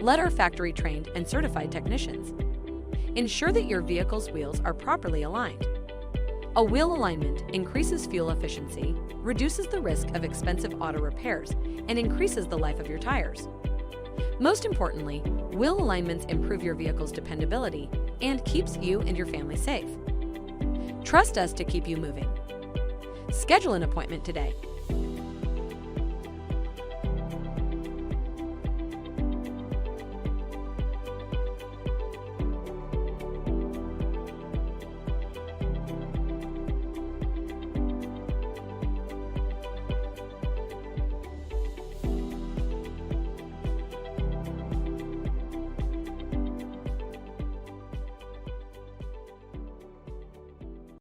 let our factory-trained and certified technicians. Ensure that your vehicle's wheels are properly aligned. A wheel alignment increases fuel efficiency, reduces the risk of expensive auto repairs, and increases the life of your tires. Most importantly, wheel alignments improve your vehicle's dependability and keeps you and your family safe. Trust us to keep you moving. Schedule an appointment today.